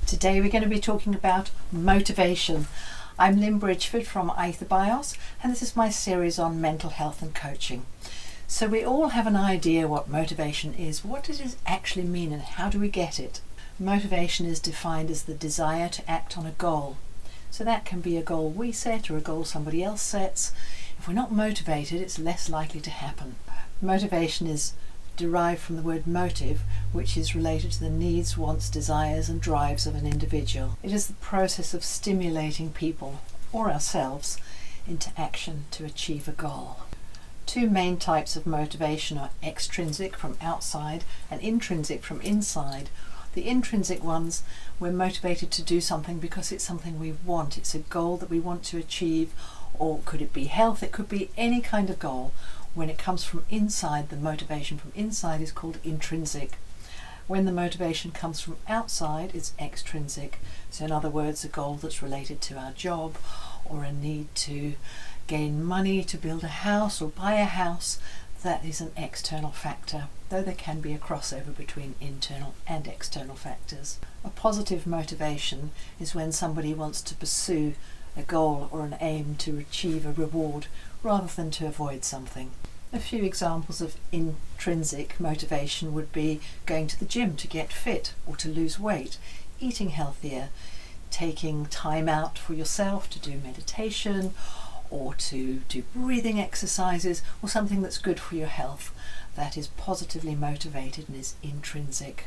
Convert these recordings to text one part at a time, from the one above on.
Today we're going to be talking about motivation. I'm Lynn Bridgford from Aetherbios, and this is my series on mental health and coaching. So we all have an idea what motivation is. What does it actually mean and how do we get it? Motivation is defined as the desire to act on a goal. So that can be a goal we set or a goal somebody else sets. If we're not motivated, it's less likely to happen. Motivation is derived from the word motive, which is related to the needs, wants, desires and drives of an individual. It is the process of stimulating people or ourselves into action to achieve a goal. Two main types of motivation are extrinsic from outside and intrinsic from inside. The intrinsic ones, we're motivated to do something because it's something we want. It's a goal that we want to achieve, or could it be health? It could be any kind of goal. When it comes from inside, the motivation from inside is called intrinsic. When the motivation comes from outside, it's extrinsic. So in other words, a goal that's related to our job or a need to gain money to build a house or buy a house, that is an external factor, though there can be a crossover between internal and external factors. A positive motivation is when somebody wants to pursue a goal or an aim to achieve a reward rather than to avoid something. A few examples of intrinsic motivation would be going to the gym to get fit or to lose weight, eating healthier, taking time out for yourself to do meditation or to do breathing exercises or something that's good for your health. That is positively motivated and is intrinsic.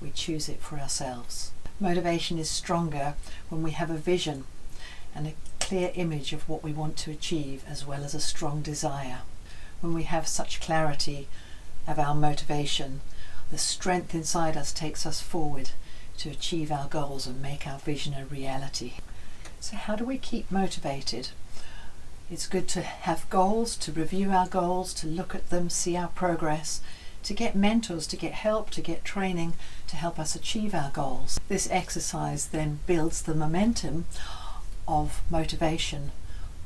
We choose it for ourselves. Motivation is stronger when we have a vision and a clear image of what we want to achieve, as well as a strong desire. When we have such clarity of our motivation, the strength inside us takes us forward to achieve our goals and make our vision a reality. So how do we keep motivated? It's good to have goals, to review our goals, to look at them, see our progress, to get mentors, to get help, to get training to help us achieve our goals. This exercise then builds the momentum of motivation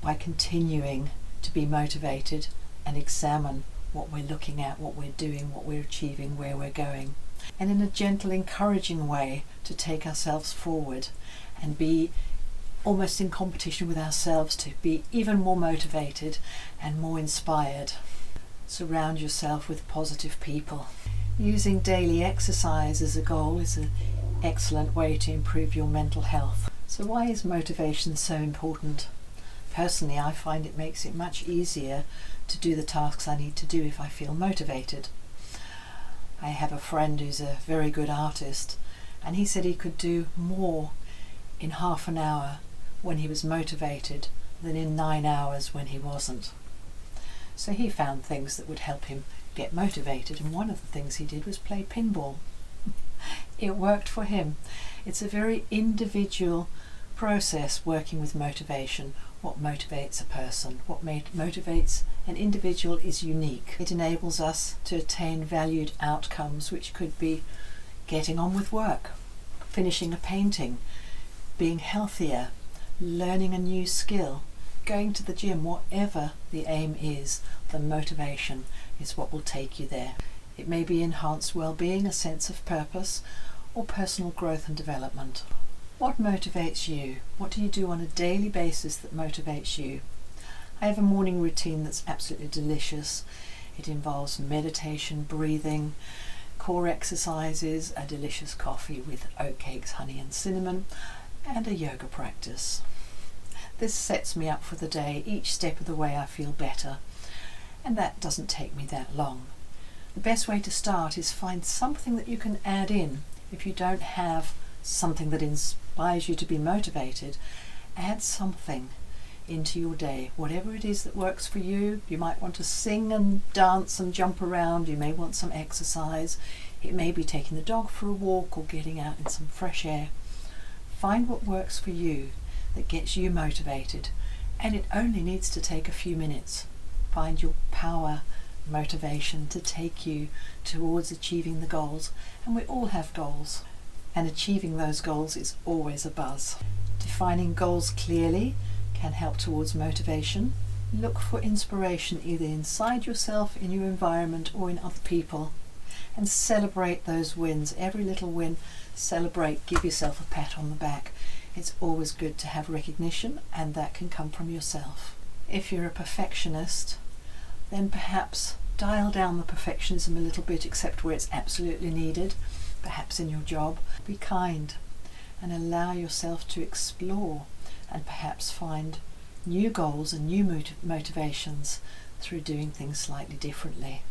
by continuing to be motivated and examine what we're looking at, what we're doing, what we're achieving, where we're going, and in a gentle, encouraging way to take ourselves forward and be almost in competition with ourselves to be even more motivated and more inspired. Surround yourself with positive people. Using daily exercise as a goal is an excellent way to improve your mental health. So why is motivation so important? Personally, I find it makes it much easier to do the tasks I need to do if I feel motivated. I have a friend who's a very good artist, and he said he could do more in half an hour when he was motivated than in 9 hours when he wasn't. So he found things that would help him get motivated, and one of the things he did was play pinball. It worked for him. It's a very individual process working with motivation. What motivates a person, what motivates an individual is unique. It enables us to attain valued outcomes, which could be getting on with work, finishing a painting, being healthier, learning a new skill, going to the gym. Whatever the aim is, the motivation is what will take you there. It may be enhanced well-being, a sense of purpose, or personal growth and development. What motivates you? What do you do on a daily basis that motivates you? I have a morning routine that's absolutely delicious. It involves meditation, breathing, core exercises, a delicious coffee with oatcakes, honey and cinnamon, and a yoga practice. This sets me up for the day. Each step of the way I feel better, and that doesn't take me that long. The best way to start is find something that you can add in. If you don't have something that inspires you to be motivated, add something into your day, whatever it is that works for you. You might want to sing and dance and jump around. You may want some exercise. It may be taking the dog for a walk or getting out in some fresh air. Find what works for you that gets you motivated, and it only needs to take a few minutes. Find your power motivation to take you towards achieving the goals, and we all have goals, and achieving those goals is always a buzz. Defining goals clearly can help towards motivation. Look for inspiration either inside yourself, in your environment, or in other people, and celebrate those wins. Every little win Celebrate, give yourself a pat on the back. It's always good to have recognition, and that can come from yourself. If you're a perfectionist, then perhaps dial down the perfectionism a little bit, except where it's absolutely needed, perhaps in your job. Be kind and allow yourself to explore and perhaps find new goals and new motivations through doing things slightly differently.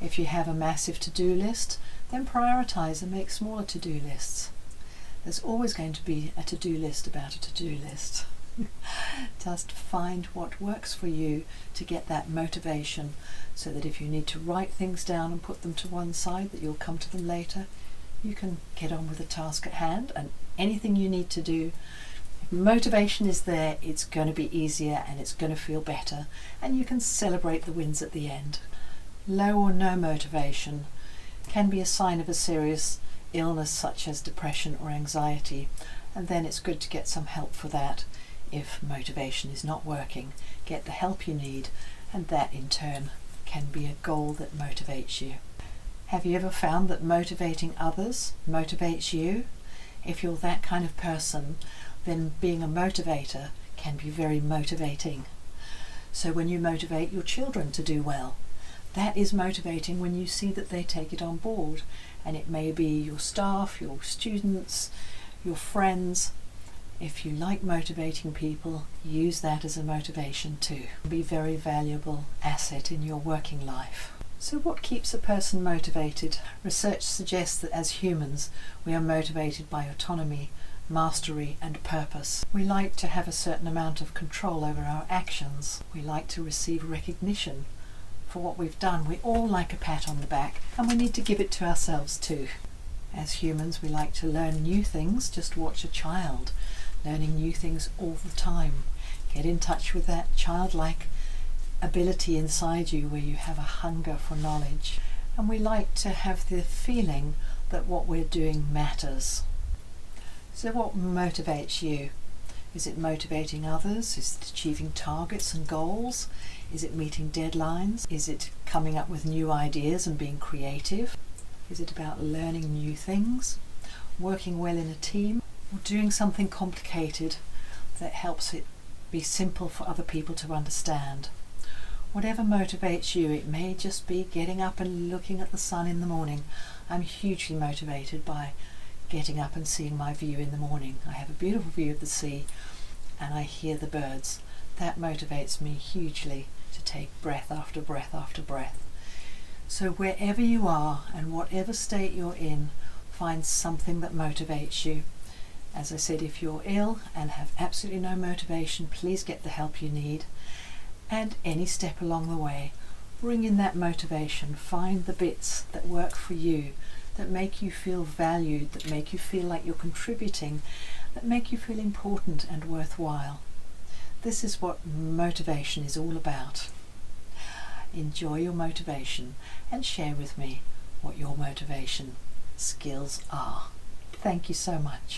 If you have a massive to-do list, then prioritize and make smaller to-do lists. There's always going to be a to-do list about a to-do list. Just find what works for you to get that motivation, so that if you need to write things down and put them to one side, that you'll come to them later, you can get on with the task at hand. And anything you need to do, if motivation is there, it's going to be easier and it's going to feel better, and you can celebrate the wins at the end. Low or no motivation can be a sign of a serious illness such as depression or anxiety, and then it's good to get some help for that. If motivation is not working, get the help you need, and that in turn can be a goal that motivates you. Have you ever found that motivating others motivates you? If you're that kind of person, then being a motivator can be very motivating. So when you motivate your children to do well, that is motivating when you see that they take it on board, and it may be your staff, your students, your friends. If you like motivating people, use that as a motivation too. Be a very valuable asset in your working life. So what keeps a person motivated? Research suggests that as humans, we are motivated by autonomy, mastery and purpose. We like to have a certain amount of control over our actions. We like to receive recognition for what we've done. We all like a pat on the back, and we need to give it to ourselves too. As humans, we like to learn new things. Just watch a child learning new things all the time. Get in touch with that childlike ability inside you where you have a hunger for knowledge. And we like to have the feeling that what we're doing matters. So what motivates you? Is it motivating others? Is it achieving targets and goals? Is it meeting deadlines? Is it coming up with new ideas and being creative? Is it about learning new things? Working well in a team? Or doing something complicated that helps it be simple for other people to understand? Whatever motivates you, it may just be getting up and looking at the sun in the morning. I'm hugely motivated by getting up and seeing my view in the morning. I have a beautiful view of the sea and I hear the birds. That motivates me hugely to take breath after breath after breath. So wherever you are and whatever state you're in, find something that motivates you. As I said, if you're ill and have absolutely no motivation, please get the help you need. And any step along the way, bring in that motivation. Find the bits that work for you, that make you feel valued, that make you feel like you're contributing, that make you feel important and worthwhile. This is what motivation is all about. Enjoy your motivation and share with me what your motivation skills are. Thank you so much.